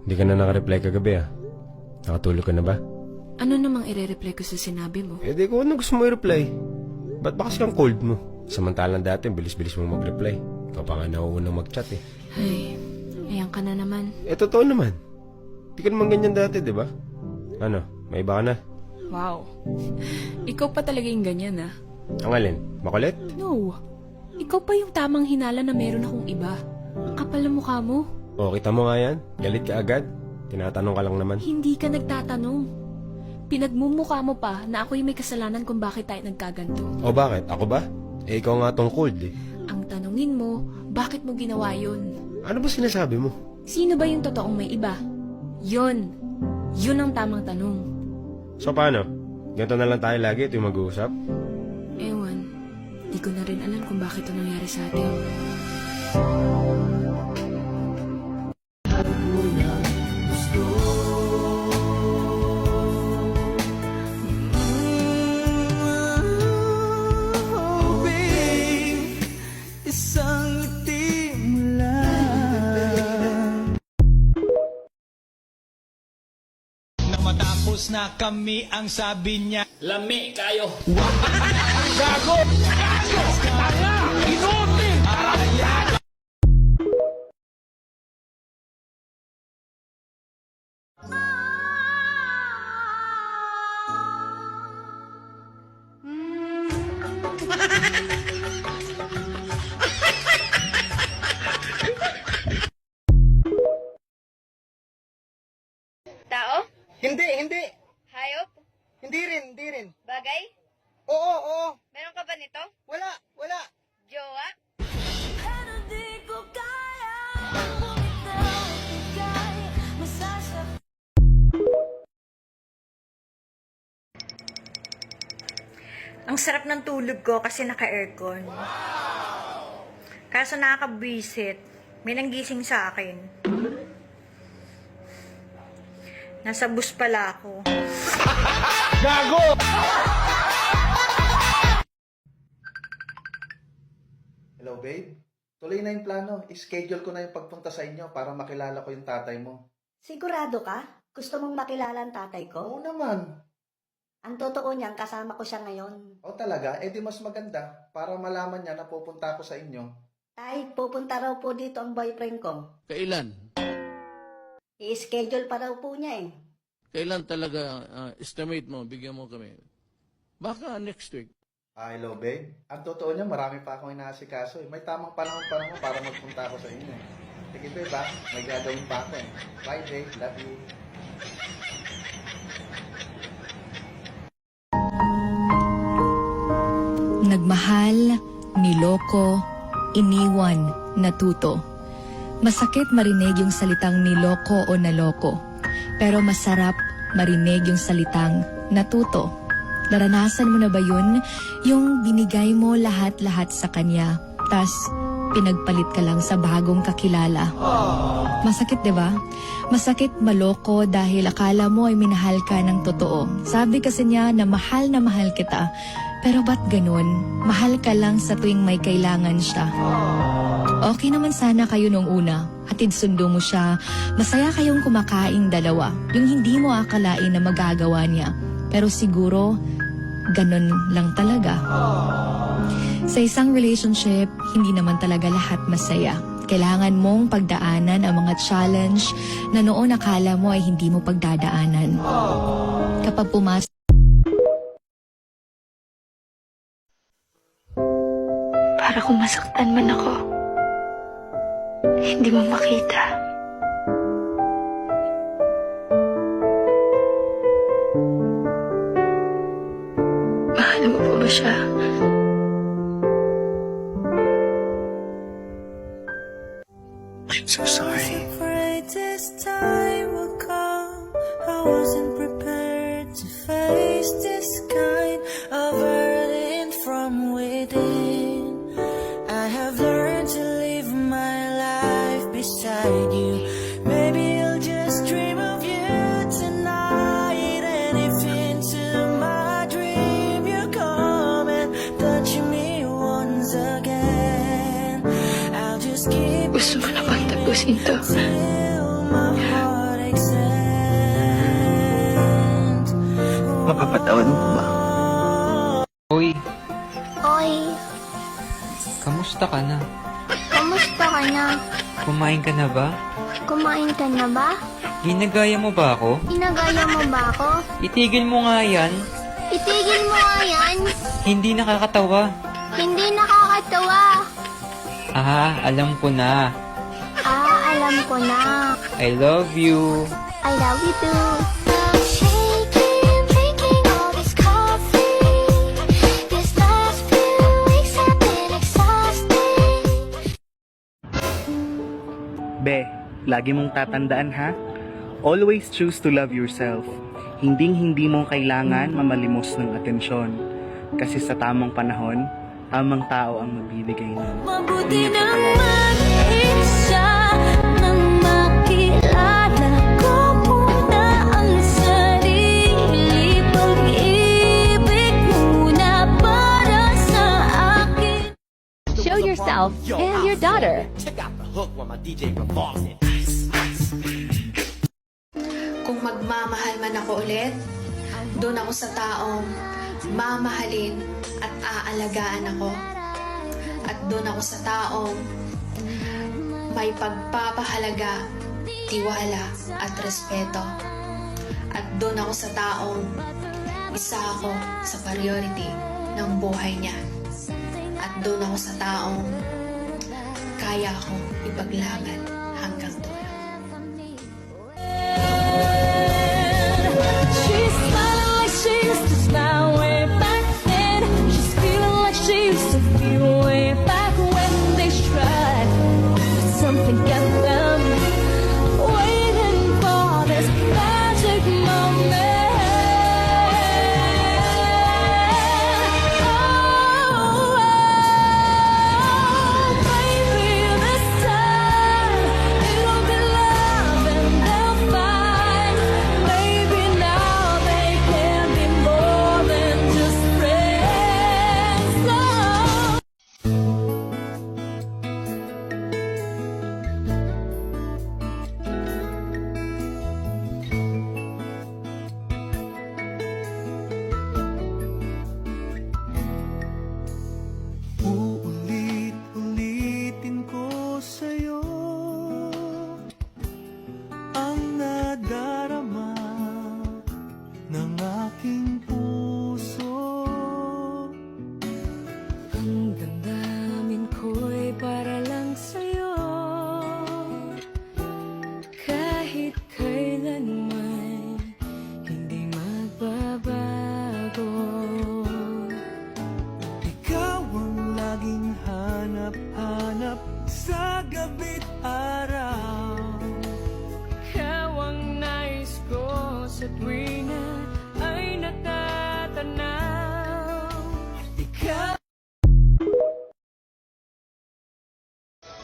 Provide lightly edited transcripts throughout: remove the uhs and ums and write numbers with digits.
Hindi ka na nakareply kagabi ah. Nakatulog ka na ba? Ano namang ire-reply ko sa sinabi mo? Eh di kung ano gusto mo i-reply. Ba't ba kasi kang cold mo? Samantalang dati, bilis-bilis mong mag-reply. Ikaw pa nga nauunang mag-chat eh. Ay, ayan ka na naman. Eh totoo naman. Di ka naman ganyan dati, di ba? Ano, may iba ka na? Wow. Ikaw pa talaga yung ganyan, ah. Ang alin? Makulit? No. Ikaw pa yung tamang hinala na meron akong iba. Ang kapal ng mukha mo. O, kita mo nga yan? Galit ka agad? Tinatanong ka lang naman. Hindi ka nagtatanong. Pinagmumukha mo pa na ako yung may kasalanan kung bakit tayo nagkaganto. O bakit? Ako ba? Eh ikaw nga tong cold eh. Ang tanungin mo, bakit mo ginawa yun? Ano ba sinasabi mo? Sino ba yung totoong may iba? Yun. Yun ang tamang tanong. So paano? Ganito na lang tayo lagi, ito yung mag-uusap? Ewan, di ko na rin alam kung bakit ito nangyari sa atin. Matapos na kami ang sabi niya, lami kayo. Gago! Gago! Tanga! Inutin! Ayan! Tao? Hindi. Hayop? Hindi rin. Bagay? Oo. Meron ka ba nito? Wala. Jowa? Ang sarap ng tulog ko kasi naka-aircon. Kaso nakakabwisit. May nanggising sa akin. Nasa bus pala ako. Gago! Hello, babe. Tuloy na yung plano. I-schedule ko na yung pagpunta sa inyo para makilala ko yung tatay mo. Sigurado ka? Gusto mong makilala ang tatay ko? Oo naman. Ang totoo niyan, kasama ko siya ngayon. O talaga, di mas maganda para malaman niya na pupunta ako sa inyo. Tay, pupunta raw po dito ang boyfriend ko. Kailan? I-schedule pa raw po niya eh. Kailan talaga estimate mo, bigyan mo kami? Baka next week. Hello, babe. Ang totoo niya, marami pa akong inaasikaso. May tamang panahon para magpunta ako sa inyo. Sige, babe, may gagawin pa ako eh. Bye, babe. Love you. Nagmahal, niloko, iniwan, natuto. Masakit marinig yung salitang niloko o naloko. Pero masarap marinig yung salitang natuto. Naranasan mo na ba yun? Yung binigay mo lahat-lahat sa kanya, tas pinagpalit ka lang sa bagong kakilala. Masakit, di ba? Masakit maloko dahil akala mo ay minahal ka ng totoo. Sabi kasi niya na mahal kita. Pero ba't ganun? Mahal ka lang sa tuwing may kailangan siya. Okay naman sana kayo nung una. Hatid sundo mo siya. Masaya kayong kumakaing dalawa. Yung hindi mo akalain na magagawa niya. Pero siguro, ganun lang talaga. Sa isang relationship, hindi naman talaga lahat masaya. Kailangan mong pagdaanan ang mga challenge na noon akala mo ay hindi mo pagdadaanan. Kapag pumasok, Para kung masaktan man ako, hindi mo makita. Mahal mo pa ba siya? I'm so sorry. Afraid this time will come. I wasn't prepared to face this kind of hurting from within. I have learned to live my life beside you. Maybe I'll just dream of you tonight. And if into my dream you come and touch me once again, I'll just keep Gusto mo na bang tapusin to? till my heartaches end. Mapapatawad mo ba? Uy, Oy, kamusta ka na? kamusta ka na? Kumain ka na ba? Kumain ka na ba? Ginagaya mo ba ako? Inagaya mo ba ako? Itigil mo nga yan. Itigil mo nga yan! Hindi nakakatawa. Hindi nakakatawa! Alam ko na. Alam ko na. I love you. I love you too. Be, lagi mong tatandaan ha? Always choose to love yourself. Hinding-hindi mo kailangan mamalimos ng atensyon. Kasi sa tamang panahon, tamang tao ang magbibigay nun. Mabuti naman isa nang makilala ko muna ang sarili. Pag-ibig muna para sa akin. Show yourself and your daughter. Kung magmamahal man ako ulit, doon ako sa taong mamahalin at aalagaan ako. At doon ako sa taong may pagpapahalaga, tiwala at respeto. At doon ako sa taong isa ako sa priority ng buhay niya. At doon ako sa taong kaya akong ipaglaban hanggang dulo. She's smiling like she used to smile way back then. She's feeling like she used to feel way back when they tried. But something got them waiting for this magic moment. Baby, this time it'll be love and they'll find. Maybe now they can be more than just friends. No. Uulit-ulitin ko sa'yo ang nadarama ng aking puso. Ang damdamin ko'y para lang sa'yo. Kahit kailanman hindi magbabago. Ikaw ang laging hanap-hanap sa gabi't araw. Ikaw ang nais ko sa tuwing na ay natatanaw. Ikaw.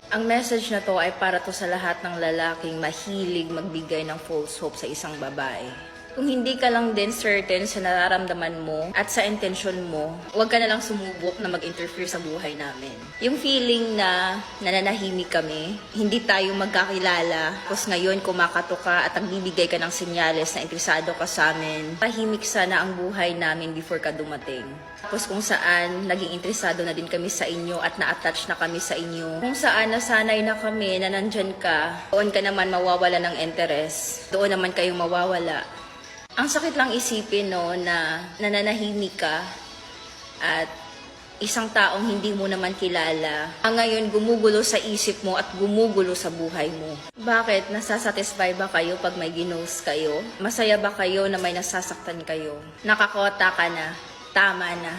Ang message na to ay para to sa lahat ng lalaking mahilig magbigay ng false hope sa isang babae. Kung hindi ka lang din certain sa nararamdaman mo at sa intensyon mo, huwag ka na lang sumubok na mag-interfere sa buhay namin. Yung feeling na nananahimik kami, hindi tayo magkakilala, tapos ngayon kumakato ka at nagbibigay ka ng senyales na interesado ka sa amin, tahimik sana ang buhay namin before ka dumating. Tapos kung saan naging interesado na din kami sa inyo at na-attach na kami sa inyo. Kung saan nasanay na kami na nandyan ka, doon ka naman mawawala ng interest. Doon naman kayong mawawala. Ang sakit lang isipin no, na nananahimik ka at isang taong hindi mo naman kilala ang ngayon gumugulo sa isip mo at gumugulo sa buhay mo. Bakit? Nasasatisfy ba kayo pag may ginos kayo? Masaya ba kayo na may nasasaktan kayo? Nakakota ka na? Tama na.